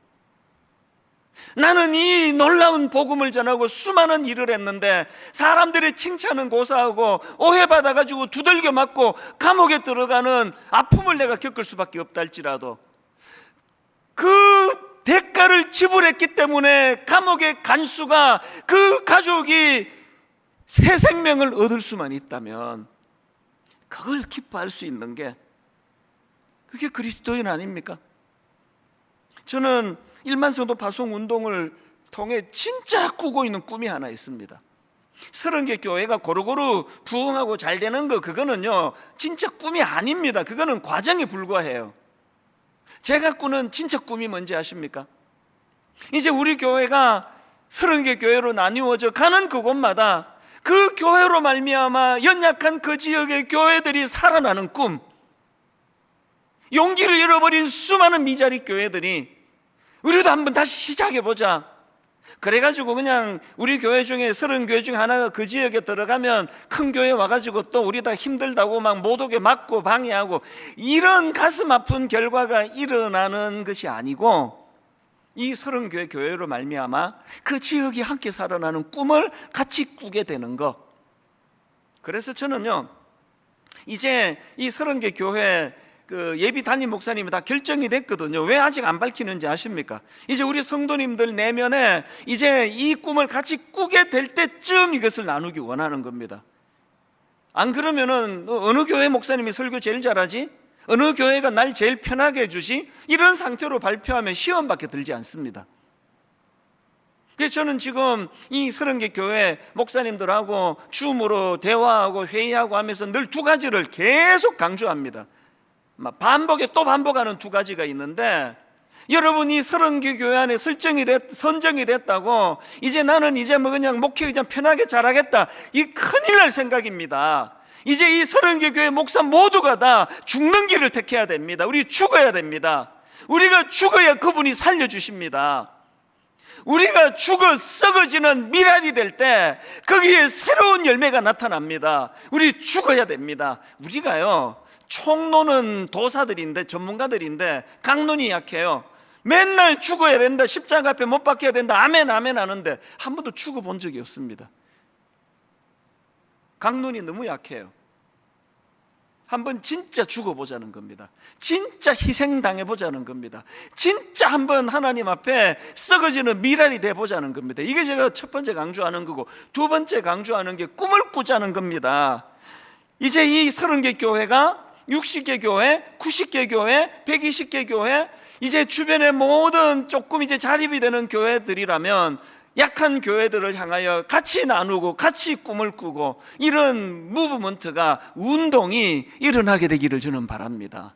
나는 이 놀라운 복음을 전하고 수많은 일을 했는데 사람들의 칭찬은 고사하고 오해받아가지고 두들겨 맞고 감옥에 들어가는 아픔을 내가 겪을 수밖에 없다 할지라도 그 대가를 지불했기 때문에 감옥에 간 수가, 그 가족이 새 생명을 얻을 수만 있다면 그걸 기뻐할 수 있는 게 그게 그리스도인 아닙니까? 저는 1만 성도 파송 운동을 통해 진짜 꾸고 있는 꿈이 하나 있습니다. 30개 교회가 고루고루 부흥하고 잘 되는 거, 그거는요 진짜 꿈이 아닙니다. 그거는 과정에 불과해요. 제가 꾸는 진짜 꿈이 뭔지 아십니까? 이제 우리 교회가 30개 교회로 나뉘어져 가는 그곳마다 그 교회로 말미암아 연약한 그 지역의 교회들이 살아나는 꿈, 용기를 잃어버린 수많은 미자립 교회들이 우리도 한번 다시 시작해보자. 그래가지고 그냥 우리 교회 중에 30교회 중에 하나가 그 지역에 들어가면 큰 교회 와가지고 또 우리 다 힘들다고 막 못 오게 막고 방해하고, 이런 가슴 아픈 결과가 일어나는 것이 아니고 이 30교회 교회로 말미암아 그 지역이 함께 살아나는 꿈을 같이 꾸게 되는 것. 그래서 저는요 이제 이 30개 교회 예비 담임 목사님이 다 결정이 됐거든요. 왜 아직 안 밝히는지 아십니까? 이제 우리 성도님들 내면에 이제 이 꿈을 같이 꾸게 될 때쯤 이것을 나누기 원하는 겁니다. 안 그러면은 어느 교회 목사님이 설교 제일 잘하지? 어느 교회가 날 제일 편하게 해주지? 이런 상태로 발표하면 시험밖에 들지 않습니다. 그래서 저는 지금 이 30개 교회 목사님들하고 줌으로 대화하고 회의하고 하면서 늘 두 가지를 계속 강조합니다. 반복에 또 반복하는 두 가지가 있는데, 여러분이 30개 교회 안에 선정이 됐다고 이제 나는 이제 뭐 그냥 목회 그냥 편하게 잘하겠다, 이 큰일 날 생각입니다. 이제 이 30개 교회 목사 모두가 다 죽는 길을 택해야 됩니다. 우리 죽어야 됩니다. 우리가 죽어야 그분이 살려주십니다. 우리가 죽어 썩어지는 미랄이 될 때 거기에 새로운 열매가 나타납니다. 우리 죽어야 됩니다. 우리가요, 총노는 도사들인데, 전문가들인데 강론이 약해요. 맨날 죽어야 된다, 십자가 앞에 못 박혀야 된다, 아멘 아멘 하는데 한 번도 죽어본 적이 없습니다. 강론이 너무 약해요. 한번 진짜 죽어보자는 겁니다. 진짜 희생당해보자는 겁니다. 진짜 한번 하나님 앞에 썩어지는 미랄이 돼보자는 겁니다. 이게 제가 첫 번째 강조하는 거고, 두 번째 강조하는 게 꿈을 꾸자는 겁니다. 이제 이 30개 교회가 60개 교회, 90개 교회, 120개 교회, 이제 주변의 모든 조금 이제 자립이 되는 교회들이라면 약한 교회들을 향하여 같이 나누고 같이 꿈을 꾸고, 이런 무브먼트가, 운동이 일어나게 되기를 저는 바랍니다.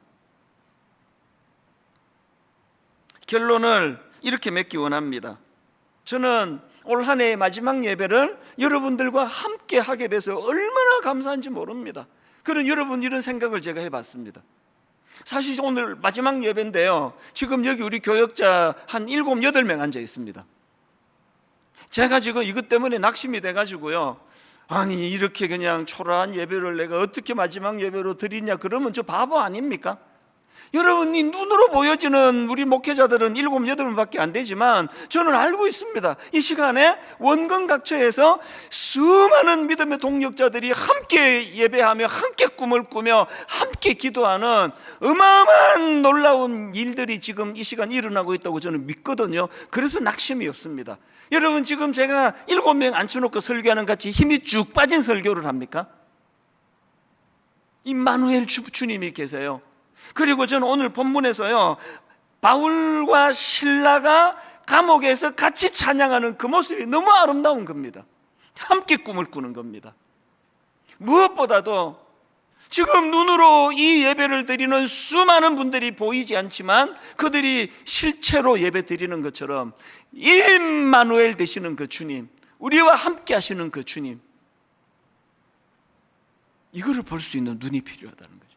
결론을 이렇게 맺기 원합니다. 저는 올 한 해의 마지막 예배를 여러분들과 함께 하게 돼서 얼마나 감사한지 모릅니다. 그런 여러분 이런 생각을 제가 해봤습니다. 사실 오늘 마지막 예배인데요, 지금 여기 우리 교역자 한 7, 8명 앉아 있습니다. 제가 지금 이것 때문에 낙심이 돼가지고요, 아니 이렇게 그냥 초라한 예배를 내가 어떻게 마지막 예배로 드리냐, 그러면 저 바보 아닙니까? 여러분이 눈으로 보여지는 우리 목회자들은 7, 8명밖에 안 되지만 저는 알고 있습니다. 이 시간에 원근각처에서 수많은 믿음의 동력자들이 함께 예배하며 함께 꿈을 꾸며 함께 기도하는 어마어마한 놀라운 일들이 지금 이 시간 일어나고 있다고 저는 믿거든요. 그래서 낙심이 없습니다. 여러분, 지금 제가 7명 앉혀놓고 설교하는 같이 힘이 쭉 빠진 설교를 합니까? 임마누엘 주님이 계세요. 그리고 저는 오늘 본문에서요, 바울과 실라가 감옥에서 같이 찬양하는 그 모습이 너무 아름다운 겁니다. 함께 꿈을 꾸는 겁니다. 무엇보다도 지금 눈으로 이 예배를 드리는 수많은 분들이 보이지 않지만 그들이 실체로 예배 드리는 것처럼 임마누엘 되시는 그 주님, 우리와 함께 하시는 그 주님, 이거를 볼 수 있는 눈이 필요하다는 거죠.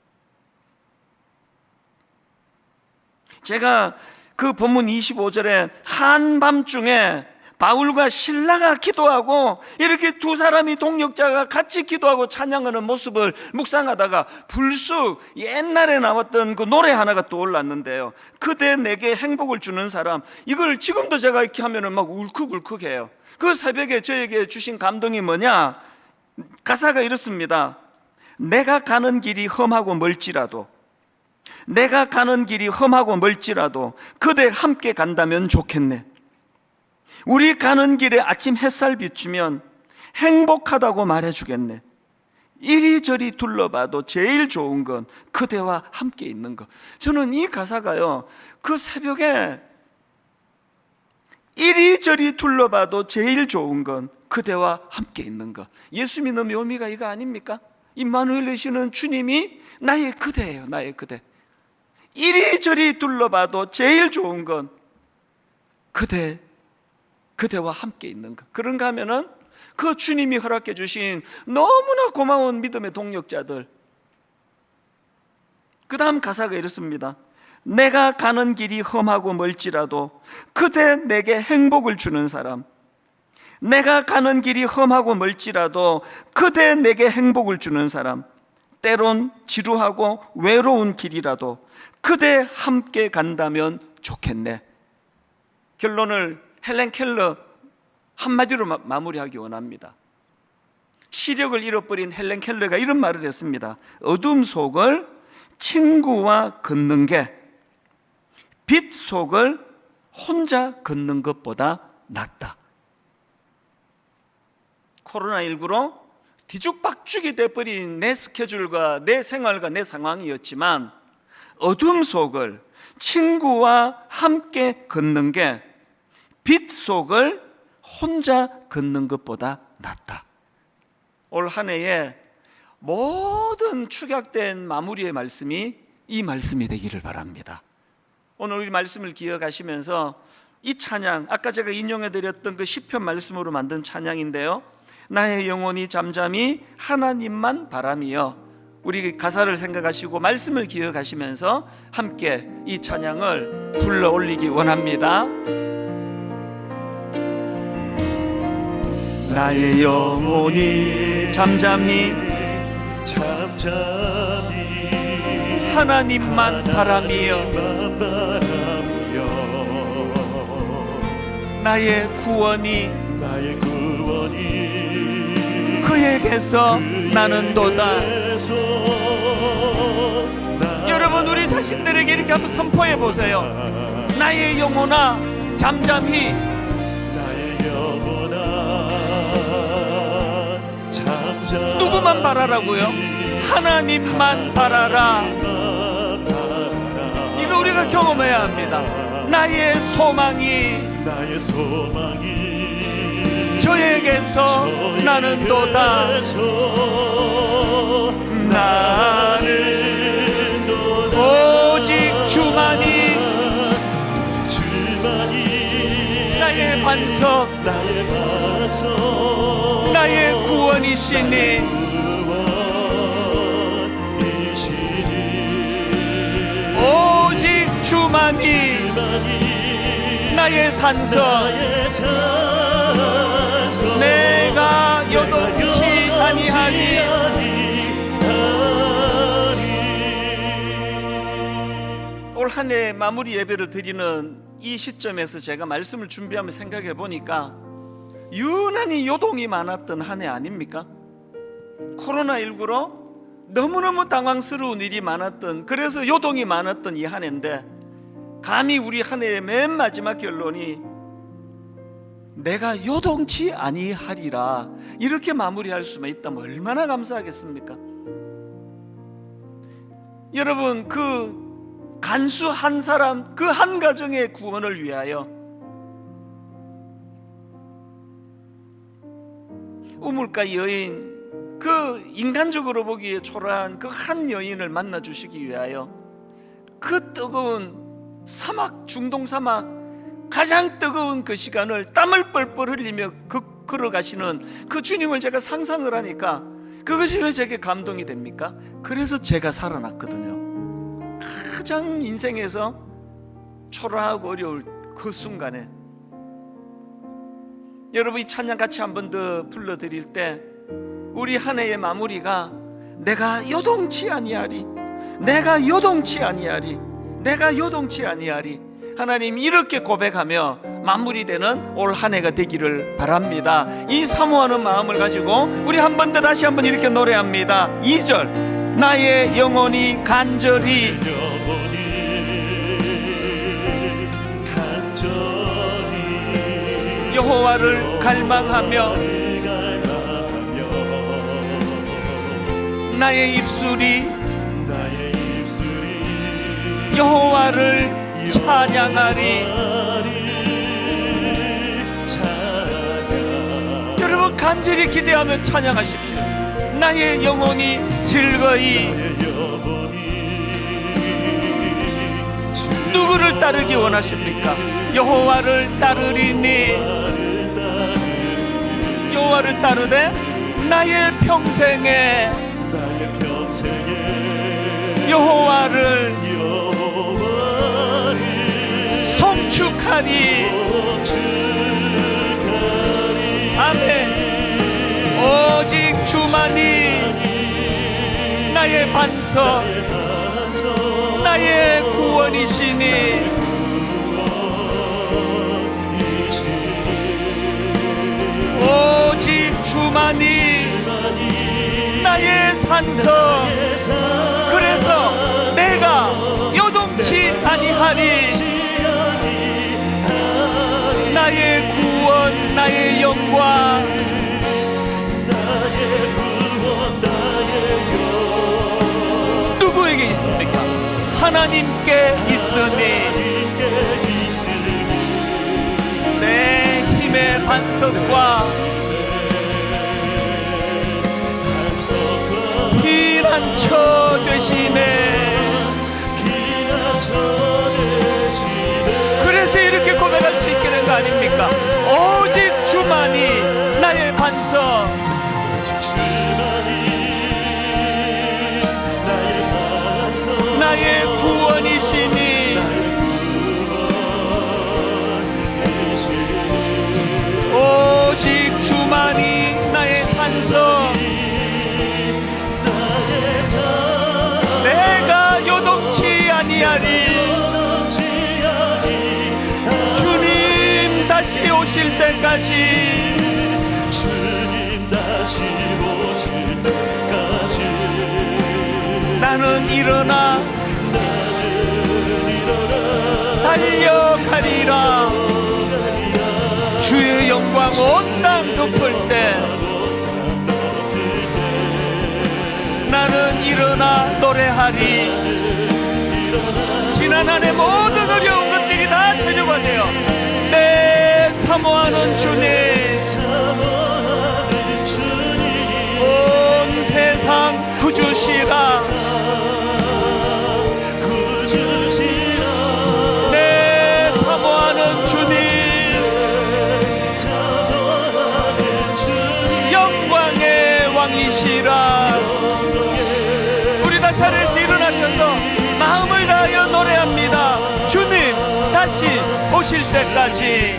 제가 그 본문 25절에 한밤중에 바울과 실라가 기도하고 이렇게 두 사람이 동역자가 같이 기도하고 찬양하는 모습을 묵상하다가 불쑥 옛날에 나왔던 그 노래 하나가 떠올랐는데요, 그대 내게 행복을 주는 사람. 이걸 지금도 제가 이렇게 하면은 막 울컥울컥해요. 그 새벽에 저에게 주신 감동이 뭐냐, 가사가 이렇습니다. 내가 가는 길이 험하고 멀지라도, 내가 가는 길이 험하고 멀지라도 그대 함께 간다면 좋겠네. 우리 가는 길에 아침 햇살 비추면 행복하다고 말해주겠네. 이리저리 둘러봐도 제일 좋은 건 그대와 함께 있는 것. 저는 이 가사가요, 그 새벽에 이리저리 둘러봐도 제일 좋은 건 그대와 함께 있는 것. 예수 믿는 묘미가 이거 아닙니까? 임마누엘 되시는 주님이 나의 그대예요. 나의 그대. 이리저리 둘러봐도 제일 좋은 건 그대와 함께 있는 것. 그런가 하면은 그 주님이 허락해 주신 너무나 고마운 믿음의 동력자들. 그 다음 가사가 이렇습니다. 내가 가는 길이 험하고 멀지라도 그대 내게 행복을 주는 사람. 내가 가는 길이 험하고 멀지라도 그대 내게 행복을 주는 사람. 때론 지루하고 외로운 길이라도 그대 함께 간다면 좋겠네. 결론을 헬렌 켈러 한마디로 마무리하기 원합니다. 시력을 잃어버린 헬렌 켈러가 이런 말을 했습니다. 어둠 속을 친구와 걷는 게 빛 속을 혼자 걷는 것보다 낫다. 코로나19로 뒤죽박죽이 돼버린 내 스케줄과 내 생활과 내 상황이었지만 어둠 속을 친구와 함께 걷는 게 빛 속을 혼자 걷는 것보다 낫다. 올 한 해에 모든 축약된 마무리의 말씀이 이 말씀이 되기를 바랍니다. 오늘 우리 말씀을 기억하시면서 이 찬양, 아까 제가 인용해드렸던 그 시편 말씀으로 만든 찬양인데요, 나의 영혼이 잠잠히 하나님만 바라며, 우리 가사를 생각하시고 말씀을 기억하시면서 함께 이 찬양을 불러 올리기 원합니다. 나의 영혼이 잠잠히 하나님만 바라며 나의 구원이 그에게서 나는도다. 여러분, 우리 자신들에게 이렇게 한번 선포해 보세요. 나의 영혼아 잠잠히 누구만 바라라고요? 하나님만 바라라. 이거 우리가 경험해야 합니다. 나의 소망이 저에게서 나는도다. 나는 오직 주만이 나의 반석, 나의 구원이시니 오직 주만이 나의 산성, 내가 요동치 아니하리. 올 한 해 마무리 예배를 드리는 이 시점에서 제가 말씀을 준비하며 생각해 보니까 유난히 요동이 많았던 한 해 아닙니까? 코로나19로 너무너무 당황스러운 일이 많았던, 그래서 요동이 많았던 이 한 해인데, 감히 우리 한 해의 맨 마지막 결론이 내가 요동치 아니하리라, 이렇게 마무리할 수만 있다면 얼마나 감사하겠습니까? 여러분, 그 간수 한 사람, 그 한 가정의 구원을 위하여 우물가 여인, 그 인간적으로 보기에 초라한 그 한 여인을 만나 주시기 위하여 그 뜨거운 사막, 중동 사막, 가장 뜨거운 그 시간을 땀을 뻘뻘 흘리며 걸어가시는 그 주님을 제가 상상을 하니까 그것이 왜 제게 감동이 됩니까? 그래서 제가 살아났거든요. 가장 인생에서 초라하고 어려울 그 순간에 여러분, 이 찬양 같이 한 번 더 불러드릴 때 우리 한 해의 마무리가 내가 요동치 아니하리, 내가 요동치 아니하리, 내가 요동치 아니하리, 하나님, 이렇게 고백하며 마무리되는 올 한 해가 되기를 바랍니다. 이 사모하는 마음을 가지고 우리 한 번 더 다시 한번 이렇게 노래합니다. 2절, 나의 영혼이 간절히 여호와를 갈망하며 나의 입술이 여호와를 찬양하리. 여러분, 간절히 기대하며 찬양하십시오. 나의 영혼이 즐거이 누구를 따르기 원하십니까? 여호와를 따르리니, 여호와를 따르되 나의 평생에 여호와를 송축하리. 아멘. 오직 주만이 나의 반석, 나의 구원이시니 오직 주만이 나의 산성, 그래서 내가 요동치 아니하리. 나의 구원, 나의 영광, 누구에게 있습니까? 하나님께 있으니 내 힘의 반석과 피난처 되시네. 그래서 이렇게 고백할 수 있게 된 거 아닙니까? 오직 주만이 나의 반석, 나의 구원이시니 오직 주만이 나의 산성, 내가 요동치 아니하리. 주님 다시 오실 때까지, 나는 일어나 달려가리라. 주의 영광 온 땅 덮을 때 나는 일어나 노래하리. 지난 한 해 모든 어려운 것들이 다 최저화되어 내 사모하는 주님, 온 세상 구주시라. 내 사모하는 주님, 영광의 왕이시라. 우리 다 차례에서 일어나셔서 마음을 다하여 노래합니다. 주님 다시 오실 때까지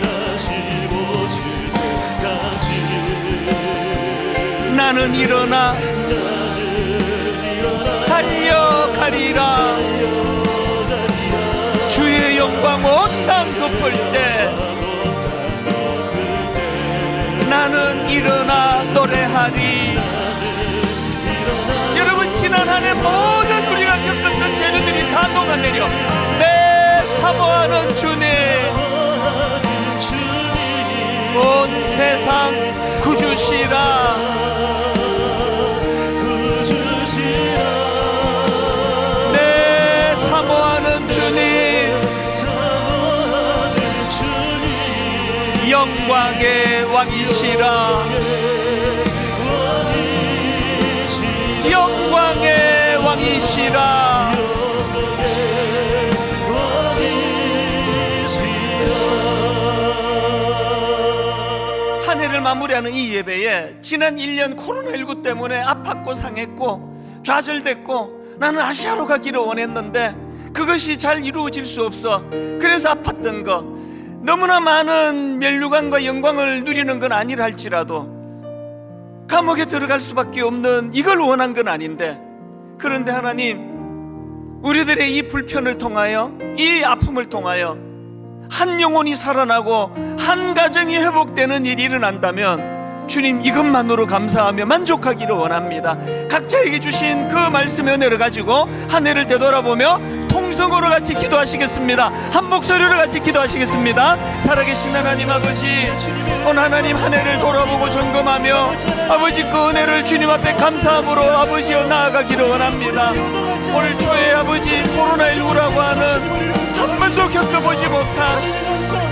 나는 일어나 달려가리라. 주의 영광 온 땅 덮을 때 나는 일어나 노래하리. 여러분, 지난 한 해 모든 우리가 겪었던 죄들이 다 녹아내려 내 사모하는 주님, 온 세상 구주시라. 내 사모하는 주님, 영광의 왕이시라. 영광의 왕이시라. 한 해를 마무리하는 이 예배에 지난 1년 코로나19 때문에 아팠고 상했고 좌절됐고 나는 아시아로 가기를 원했는데 그것이 잘 이루어질 수 없어. 그래서 아팠던 거, 너무나 많은 면류관과 영광을 누리는 건 아니라 할지라도 감옥에 들어갈 수밖에 없는 이걸 원한 건 아닌데, 그런데 하나님, 우리들의 이 불편을 통하여, 이 아픔을 통하여 한 영혼이 살아나고 한 가정이 회복되는 일이 일어난다면 주님, 이것만으로 감사하며 만족하기를 원합니다. 각자에게 주신 그 말씀의 은혜를 가지고 한 해를 되돌아보며 통성으로 같이 기도하시겠습니다. 한 목소리로 같이 기도하시겠습니다. 살아계신 하나님 아버지, 오늘 하나님 한 해를 돌아보고 점검하며 아버지 그 은혜를 주님 앞에 감사함으로 아버지여 나아가기를 원합니다. 올 초에 아버지 코로나19라고 하는 한 번도 겪어보지 못한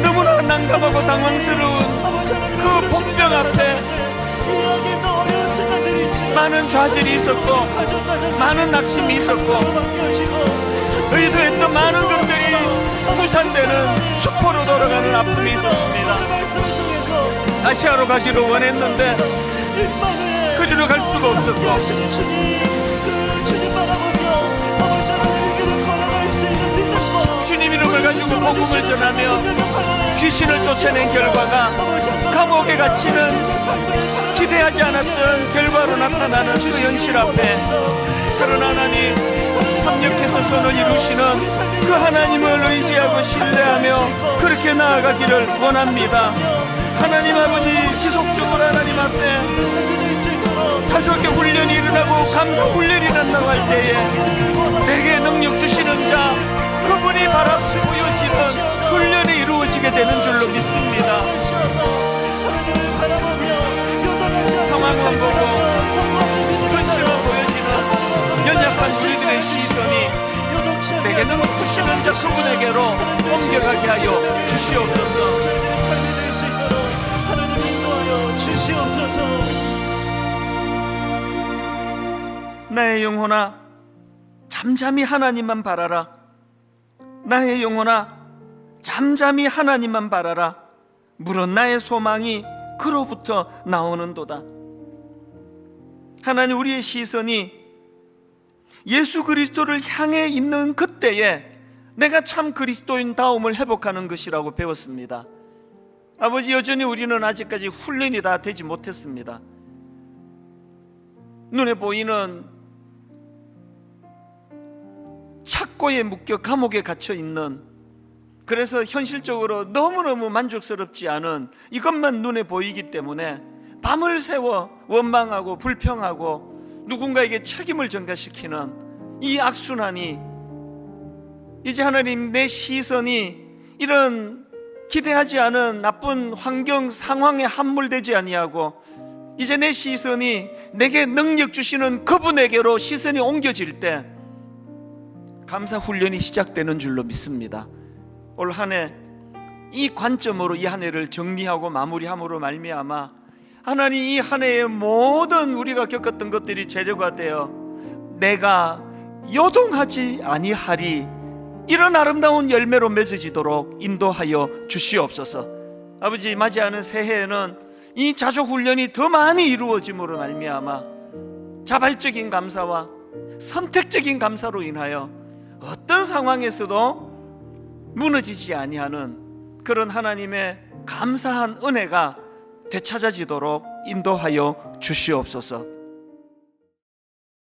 너무나 난감하고 당황스러운 그 본병 앞에 많은 좌절이 있었고 많은 낙심이 있었고 의도했던 많은 것들이 무산되는 수포로 돌아가는 아픔이 있었습니다. 아시아로 가기를 원했는데 그리로 갈 수가 없었고 주님 이름을 가지고 복음을 전하며 귀신을 쫓아낸 결과가 감옥에 갇히는 기대하지 않았던 결과로 나타나는 그 현실 앞에, 그러나 하나님 합력해서 선을 이루시는 그 하나님을 의지하고 신뢰하며 그렇게 나아가기를 원합니다. 하나님 아버지, 지속적으로 하나님 앞에 자주하게 훈련이 일어나고 감사 훈련이 일어나고 할 때에 내게 능력 주시는 자, 그분이 바라보고 보여지는 훈련이 이루어지게 되는 줄로 믿습니다. 상황만 보고 현실만 보여지는 연약한 우리들의 시선이 내게 능력 주시는 자 그분에게로 옮겨가게 하여 주시옵소서. 나의 영혼아 잠잠히 하나님만 바라라. 나의 영혼아 잠잠히 하나님만 바라라. 물은 나의 소망이 그로부터 나오는도다. 하나님, 우리의 시선이 예수 그리스도를 향해 있는 그때에 내가 참 그리스도인다움을 회복하는 것이라고 배웠습니다. 아버지, 여전히 우리는 아직까지 훈련이 다 되지 못했습니다. 눈에 보이는 착고에 묶여 감옥에 갇혀 있는, 그래서 현실적으로 너무너무 만족스럽지 않은 이것만 눈에 보이기 때문에 밤을 새워 원망하고 불평하고 누군가에게 책임을 전가시키는 이 악순환이, 이제 하나님, 내 시선이 이런 기대하지 않은 나쁜 환경 상황에 함몰되지 아니하고 이제 내 시선이 내게 능력 주시는 그분에게로 시선이 옮겨질 때 감사 훈련이 시작되는 줄로 믿습니다. 올 한 해 이 관점으로 이 한 해를 정리하고 마무리함으로 말미암아 하나님, 이 한 해의 모든 우리가 겪었던 것들이 재료가 되어 내가 요동하지 아니하리, 이런 아름다운 열매로 맺어지도록 인도하여 주시옵소서. 아버지, 맞이하는 새해에는 이 자족 훈련이 더 많이 이루어짐으로 말미암아 자발적인 감사와 선택적인 감사로 인하여 어떤 상황에서도 무너지지 아니하는 그런 하나님의 감사한 은혜가 되찾아지도록 인도하여 주시옵소서.